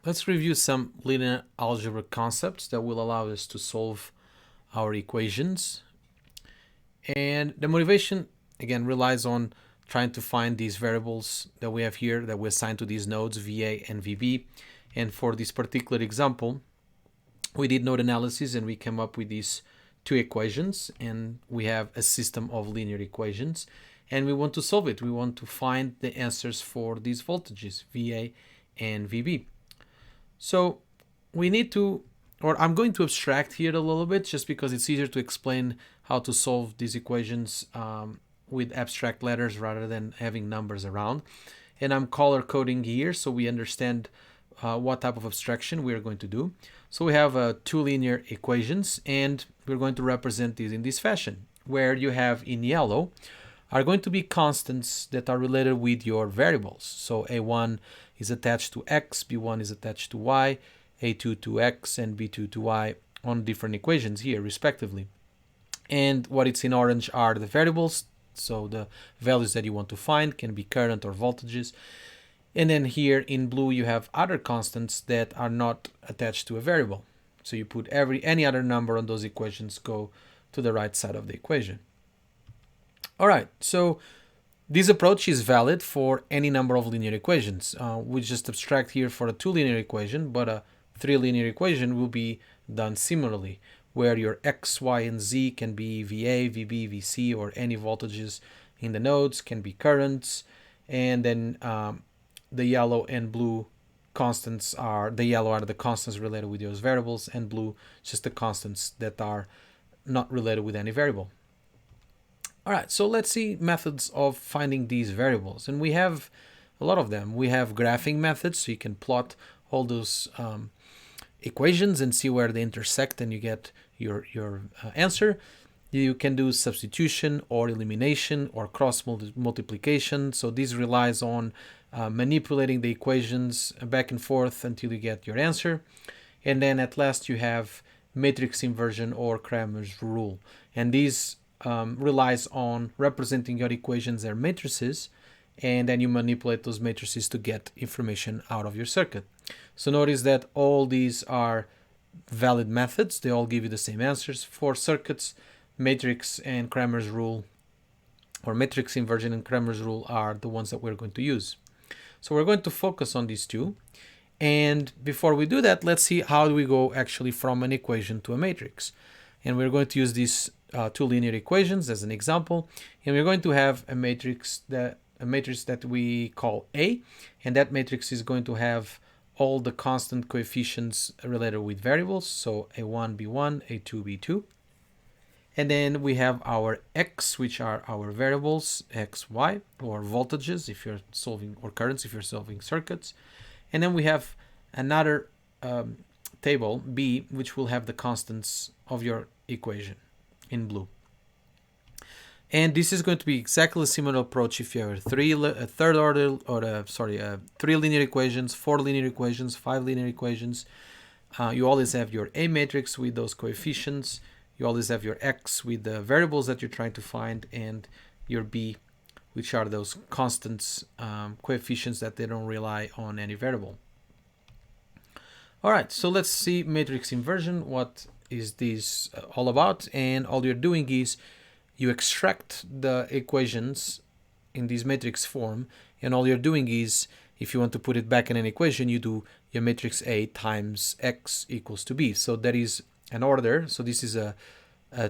let's review some linear algebra concepts that will allow us to solve our equations. And the motivation, again, relies on trying to find these variables that we have here that we assign to these nodes, VA and VB. And for this particular example, we did node analysis and we came up with these two equations, and we have a system of linear equations, and we want to solve it. We want to find the answers for these voltages, VA and VB. So we need to, or I'm going to abstract here a little bit just because it's easier to explain how to solve these equations with abstract letters rather than having numbers around. And I'm color coding here so we understand what type of abstraction we are going to do. So we have two linear equations, and we're going to represent these in this fashion, where you have in yellow are going to be constants that are related with your variables. So A1 is attached to X, B1 is attached to Y, A2 to X, and B2 to Y on different equations here, respectively. And what it's in orange are the variables, so the values that you want to find can be current or voltages. And then here in blue you have other constants that are not attached to a variable. So you put any other number on those equations go to the right side of the equation. All right, so this approach is valid for any number of linear equations. We just abstract here for a two linear equation, but a three linear equation will be done similarly, where your X, Y, and Z can be VA, VB, VC, or any voltages in the nodes, can be currents, and then the yellow and blue constants are, the yellow are the constants related with those variables, and blue just the constants that are not related with any variable. All right, so let's see methods of finding these variables, and we have a lot of them. We have graphing methods, so you can plot all those equations and see where they intersect, and you get your answer. You can do substitution or elimination or cross multiplication. So this relies on manipulating the equations back and forth until you get your answer. And then at last you have matrix inversion or Cramer's rule. And this relies on representing your equations as matrices, and then you manipulate those matrices to get information out of your circuit. So notice that all these are valid methods. They all give you the same answers. For circuits, matrix and Cramer's rule, or matrix inversion and Cramer's rule, are the ones that we're going to use. So we're going to focus on these two. And before we do that, let's see how do we go actually from an equation to a matrix. And we're going to use these two linear equations as an example. And we're going to have a matrix that we call A, and that matrix is going to have all the constant coefficients related with variables, so A1, B1, A2, B2. And then we have our X, which are our variables, X, Y, or voltages if you're solving, or currents if you're solving circuits. And then we have another table, B, which will have the constants of your equation in blue. And this is going to be exactly a similar approach if you have three linear equations, four linear equations, five linear equations. You always have your A matrix with those coefficients. You always have your X with the variables that you're trying to find, and your B, which are those constants, coefficients that they don't rely on any variable. All right, so let's see matrix inversion. What is this all about? And all you're doing is you extract the equations in this matrix form, and all you're doing is, if you want to put it back in an equation, you do your matrix A times X equals to B. So that is an order. So this is a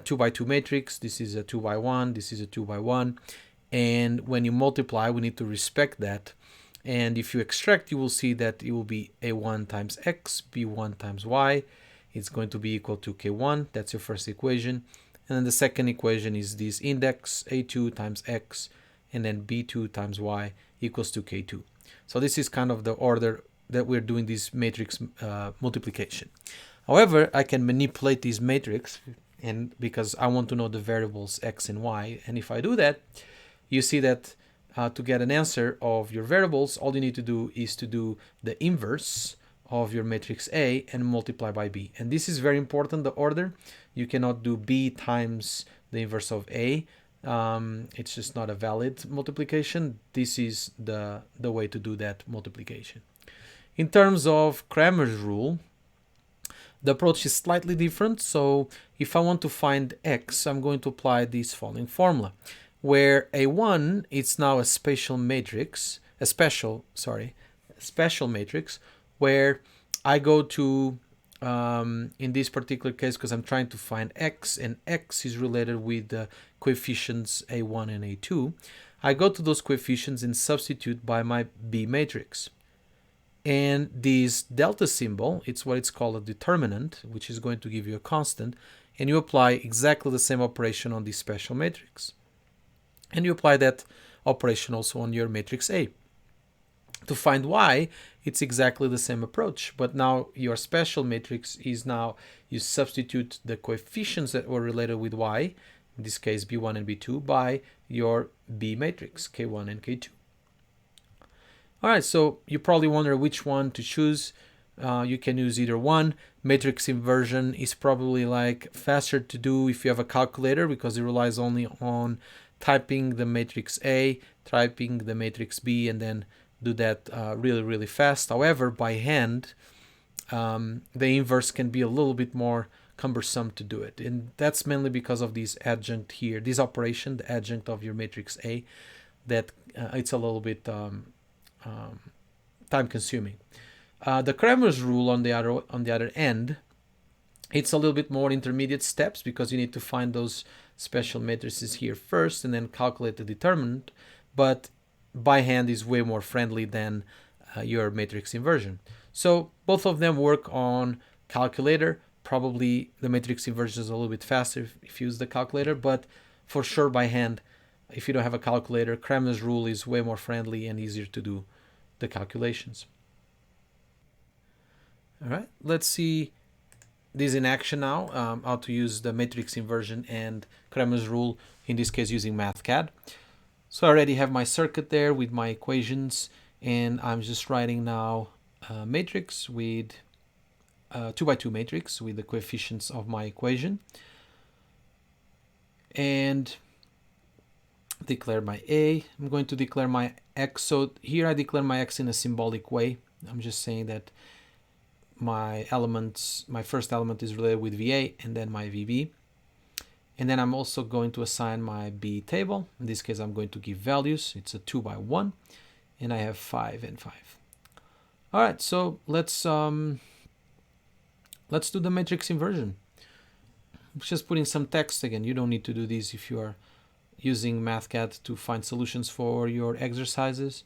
2 by 2 matrix, this is a 2 by 1, this is a 2 by 1, and when you multiply we need to respect that. And if you extract, you will see that it will be A1 times X, B1 times Y. It's going to be equal to K1. That's your first equation. And then the second equation is this index, A2 times X, and then B2 times Y equals to K2. So this is kind of the order that we're doing this matrix multiplication. However, I can manipulate this matrix, and because I want to know the variables X and Y, and if I do that, you see that to get an answer of your variables, all you need to do is to do the inverse of your matrix A and multiply by B. And this is very important, the order. You cannot do B times the inverse of A. It's just not a valid multiplication. This is the way to do that multiplication. In terms of Cramer's rule, the approach is slightly different. So if I want to find x, I'm going to apply this following formula, where A1 is now a special matrix, special matrix, where I go to, in this particular case, because I'm trying to find x, and x is related with the coefficients A1 and A2, I go to those coefficients and substitute by my B matrix. And this delta symbol, it's what it's called a determinant, which is going to give you a constant, and you apply exactly the same operation on this special matrix. And you apply that operation also on your matrix A. To find y, it's exactly the same approach, but now your special matrix is now, you substitute the coefficients that were related with y, in this case B1 and B2, by your B matrix, K1 and K2. All right, so you probably wonder which one to choose. You can use either one. Matrix inversion is probably like faster to do if you have a calculator, because it relies only on typing the matrix A, typing the matrix B, and then do that really fast. However, by hand, the inverse can be a little bit more cumbersome to do it, and that's mainly because of this adjunct here, this operation, the adjunct of your matrix A, that it's a little bit time consuming. The Cramer's rule on the other end, it's a little bit more intermediate steps, because you need to find those special matrices here first and then calculate the determinant, but by hand is way more friendly than your matrix inversion. So both of them work on calculator. Probably the matrix inversion is a little bit faster if you use the calculator, but for sure by hand, if you don't have a calculator, Cramer's rule is way more friendly and easier to do the calculations. All right, let's see this in action now, how to use the matrix inversion and Cramer's rule, in this case using MathCad. So I already have my circuit there with my equations, and I'm just writing now a matrix with 2x2 matrix with the coefficients of my equation, and declare my A. I'm going to declare my X. So here I declare my X in a symbolic way. I'm just saying that my elements, my first element is related with VA and then my VB. And then I'm also going to assign my B table. In this case, I'm going to give values. It's a 2x1, and I have 5 and 5. All right, so let's do the matrix inversion. Just putting some text again. You don't need to do this if you are using MathCad to find solutions for your exercises.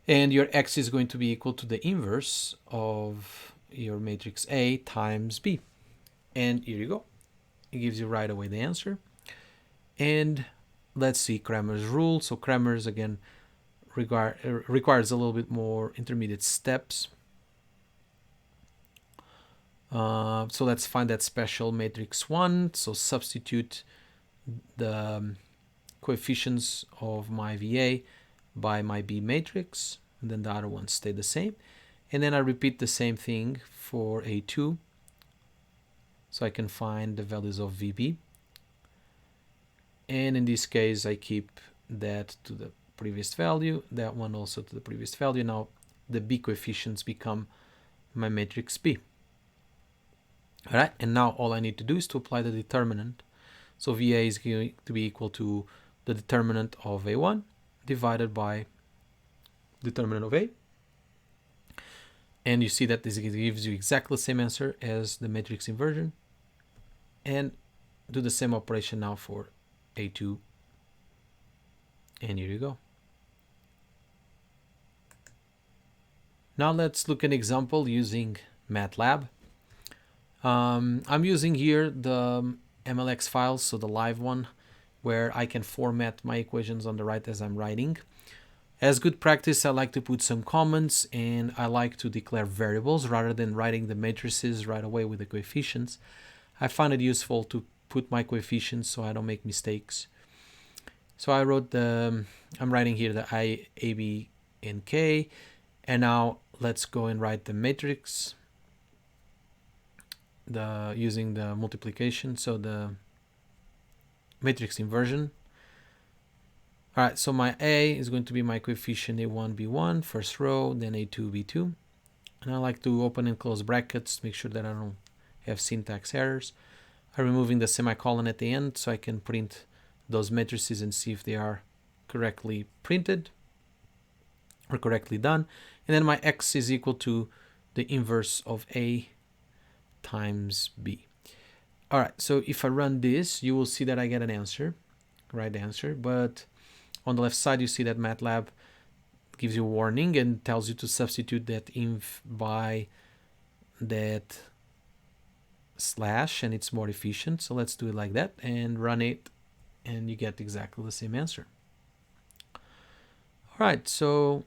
And your X is going to be equal to the inverse of your matrix A times B. And here you go. It gives you right away the answer. And let's see Cramer's rule. So Cramer's, again, requires a little bit more intermediate steps. So let's find that special matrix 1. So substitute the coefficients of my VA by my B matrix, and then the other ones stay the same. And then I repeat the same thing for A2, so I can find the values of VB. And in this case, I keep that to the previous value, that one also to the previous value. Now the B coefficients become my matrix B. All right, and now all I need to do is to apply the determinant. So VA is going to be equal to the determinant of A1 divided by determinant of A. And you see that this gives you exactly the same answer as the matrix inversion. And do the same operation now for A2. And here you go. Now let's look at an example using MATLAB. I'm using here the MLX files, so the live one, where I can format my equations on the right as I'm writing. As good practice, I like to put some comments, and I like to declare variables rather than writing the matrices right away with the coefficients. I find it useful to put my coefficients so I don't make mistakes. So I wrote I'm writing here the I, A, B, and K, and now let's go and write the matrix using the multiplication, so the matrix inversion. All right, so my A is going to be my coefficient A1, B1, first row, then A2, B2. And I like to open and close brackets to make sure that I don't have syntax errors. I'm removing the semicolon at the end so I can print those matrices and see if they are correctly printed or correctly done. And then my x is equal to the inverse of A times B. All right, so if I run this, you will see that I get an answer, right answer. But on the left side, you see that MATLAB gives you a warning and tells you to substitute that inv by that slash, and it's more efficient. So let's do it like that and run it, and you get exactly the same answer. All right, so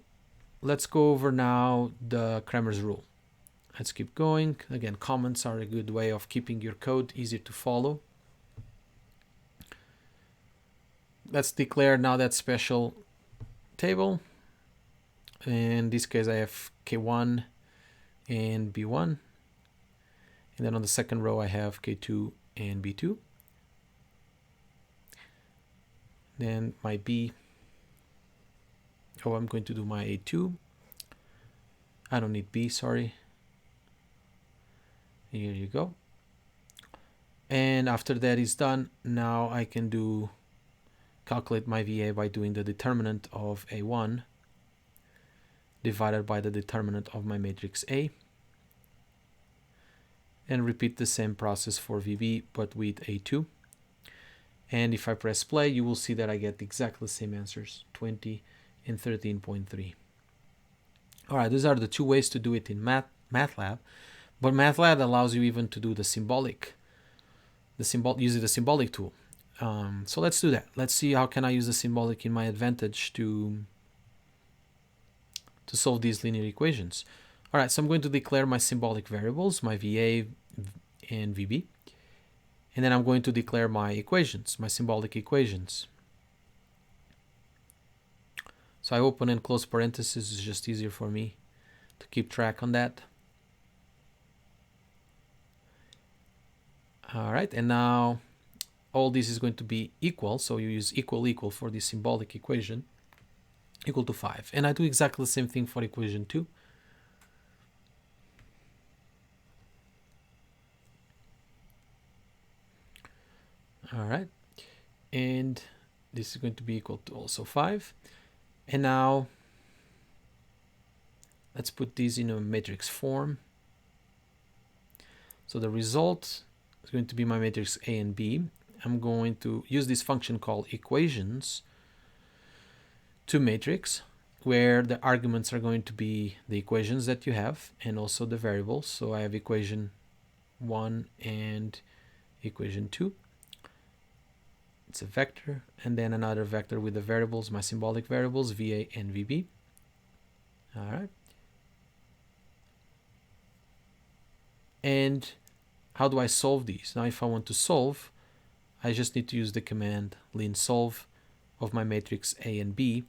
let's go over now the Cramer's rule. Let's keep going. Again, comments are a good way of keeping your code easier to follow. Let's declare now that special table. In this case, I have K1 and B1. And then on the second row, I have K2 and B2. Then my B. Oh, I'm going to do my A2. I don't need B, sorry. Here you go. And after that is done, now I can calculate my VA by doing the determinant of A1 divided by the determinant of my matrix A. And repeat the same process for VB, but with A2. And if I press play, you will see that I get exactly the same answers, 20 and 13.3. All right, these are the two ways to do it in MATLAB. But MATLAB allows you even to do using the symbolic tool. So let's do that. Let's see how can I use the symbolic in my advantage to solve these linear equations. All right, so I'm going to declare my symbolic variables, my VA and VB. And then I'm going to declare my equations, my symbolic equations. So I open and close parentheses. It's just easier for me to keep track on that. All right, and now all this is going to be equal. So you use equal for the symbolic equation, equal to 5. And I do exactly the same thing for equation 2. All right, and this is going to be equal to also 5. And now let's put these in a matrix form. So the result is going to be my matrix A and B. I'm going to use this function called equations to matrix, where the arguments are going to be the equations that you have and also the variables. So I have equation 1 and equation 2. It's a vector, and then another vector with the variables, my symbolic variables, VA and VB. All right. And how do I solve these? Now, if I want to solve, I just need to use the command linsolve of my matrix A and B,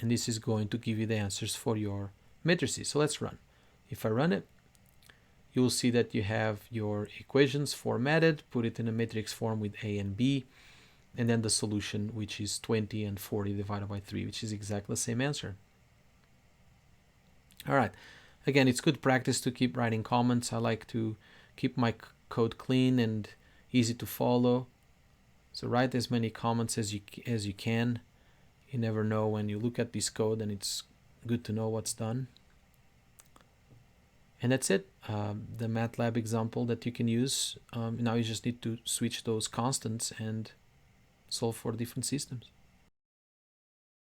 and this is going to give you the answers for your matrices. So let's run. If I run it, you will see that you have your equations formatted, put it in a matrix form with A and B, and then the solution, which is 20 and 40 divided by 3, which is exactly the same answer. All right. Again, it's good practice to keep writing comments. I like to keep my code clean and easy to follow. So write as many comments as you can. You never know when you look at this code, and it's good to know what's done. And that's it. The MATLAB example that you can use. Now you just need to switch those constants and solve for different systems.